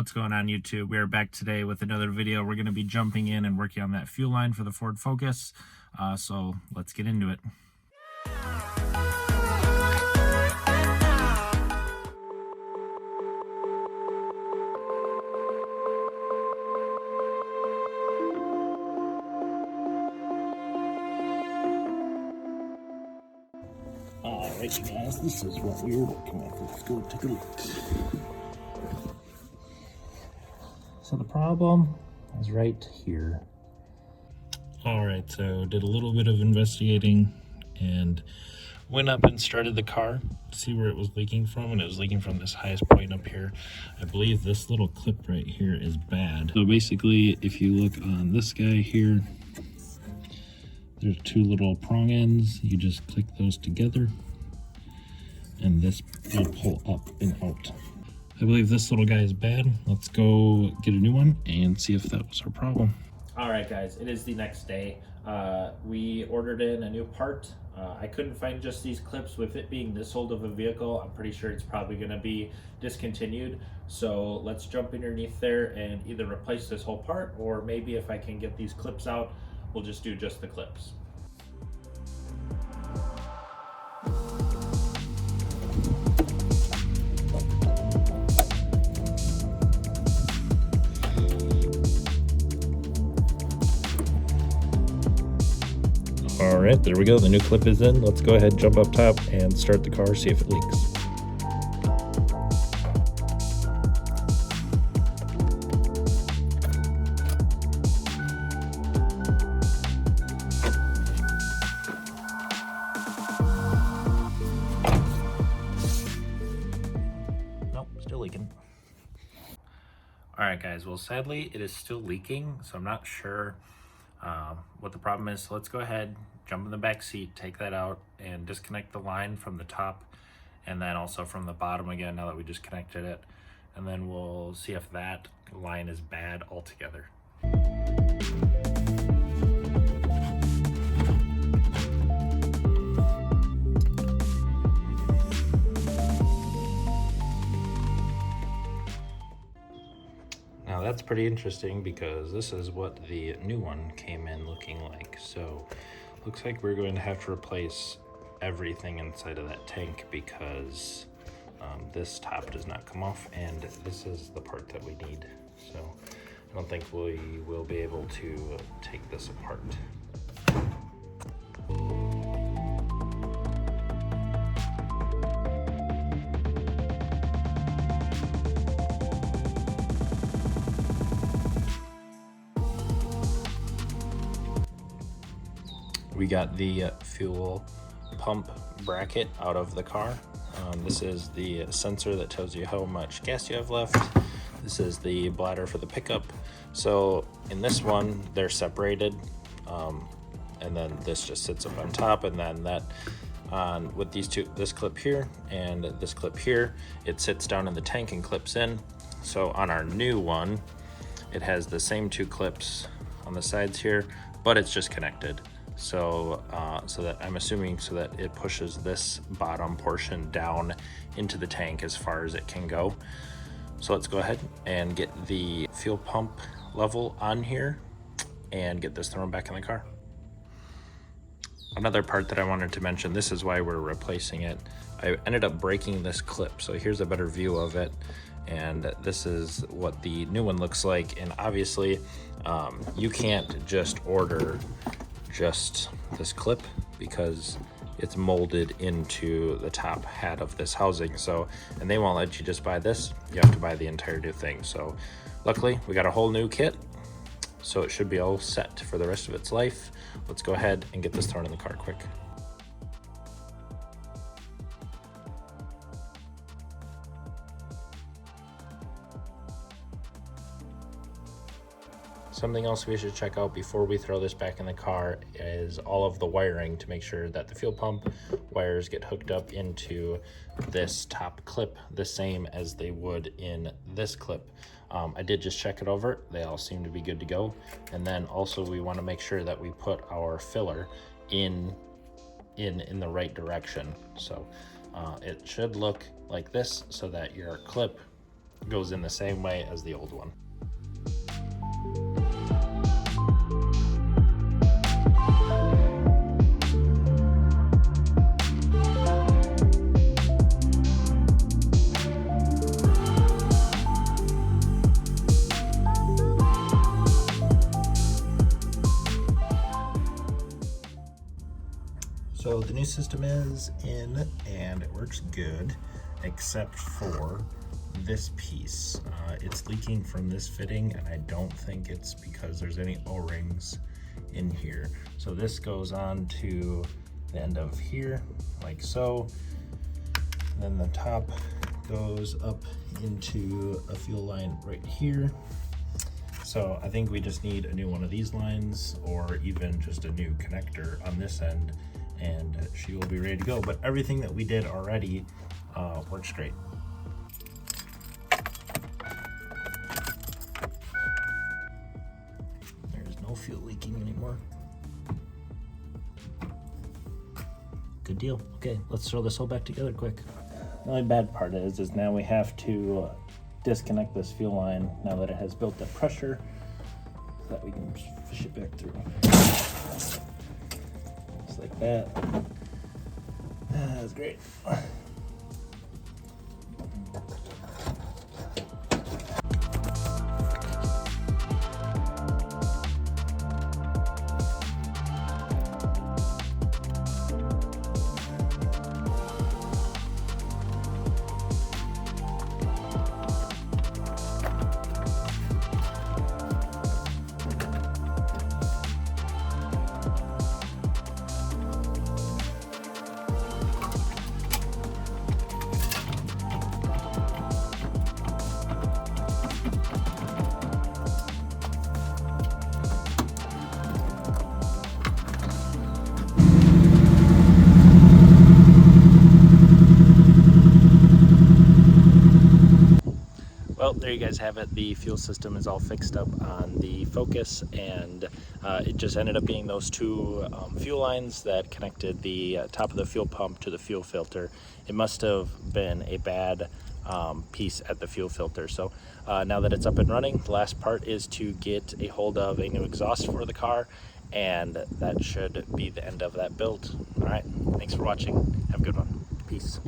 What's going on, YouTube? We are back today with another video. We're going to be jumping in and working on that fuel line for the Ford Focus. So let's get into it. Alright, you guys, this is what we were working with. Let's go take a look. So the problem is right here. Alright, so did a little bit of investigating and went up and started the car to see where it was leaking from, and it was leaking from this highest point up here. I believe this little clip right here is bad. So basically, if you look on this guy here, there's two little prong ends. You just click those together and this will pull up and out. I believe this little guy is bad. Let's go get a new one and see if that was our problem. All right, guys, it is the next day. We ordered in a new part. I couldn't find just these clips. With it being this old of a vehicle, I'm pretty sure it's probably gonna be discontinued. So let's jump underneath there and either replace this whole part, or maybe if I can get these clips out, we'll just do just the clips. All right, there we go. The new clip is in. Let's go ahead, jump up top and start the car, see if it leaks. Nope, still leaking. All right, guys, well, sadly, it is still leaking, so I'm not sure what the problem is. So let's go ahead, jump in the back seat, take that out, and disconnect the line from the top and then also from the bottom again now that we just connected it. And then we'll see if that line is bad altogether. Now that's pretty interesting because this is what the new one came in looking like. So looks like we're going to have to replace everything inside of that tank because this top does not come off, and this is the part that we need. So I don't think we will be able to take this apart. We got the fuel pump bracket out of the car. This is the sensor that tells you how much gas you have left. This is the bladder for the pickup. So in this one, they're separated, and then this just sits up on top, and then that with these two, this clip here and this clip here, it sits down in the tank and clips in. So on our new one, it has the same two clips on the sides here, but it's just connected. So so that I'm assuming so that it pushes this bottom portion down into the tank as far as it can go. So let's go ahead and get the fuel pump level on here and get this thrown back in the car. Another part that I wanted to mention, this is why we're replacing it. I ended up breaking this clip, so here's a better view of it, and this is what the new one looks like. And obviously you can't just order just this clip because it's molded into the top hat of this housing. So, and they won't let you just buy this, you have to buy the entire new thing. So luckily we got a whole new kit, so it should be all set for the rest of its life. Let's go ahead and get this thrown in the car quick. Something else we should check out before we throw this back in the car is all of the wiring to make sure that the fuel pump wires get hooked up into this top clip the same as they would in this clip. I did just check it over. They all seem to be good to go. And then also we want to make sure that we put our filler in the right direction. So it should look like this, so that your clip goes in the same way as the old one. So the new system is in and it works good, except for this piece. It's leaking from this fitting, and I don't think it's because there's any O-rings in here. So this goes on to the end of here, like so. And then the top goes up into a fuel line right here. So I think we just need a new one of these lines, or even just a new connector on this end, and she will be ready to go. But everything that we did already works great. There's no fuel leaking anymore. Good deal. Okay, let's throw this all back together quick. The only bad part is now we have to disconnect this fuel line now that it has built up pressure, so that we can fish it back through. Just like that. That's great. Well, there you guys have it. The fuel system is all fixed up on the Focus, and it just ended up being those two fuel lines that connected the top of the fuel pump to the fuel filter. It must have been a bad piece at the fuel filter. So now that it's up and running, the last part is to get a hold of a new exhaust for the car, and that should be the end of that build. All right, thanks for watching. Have a good one. Peace.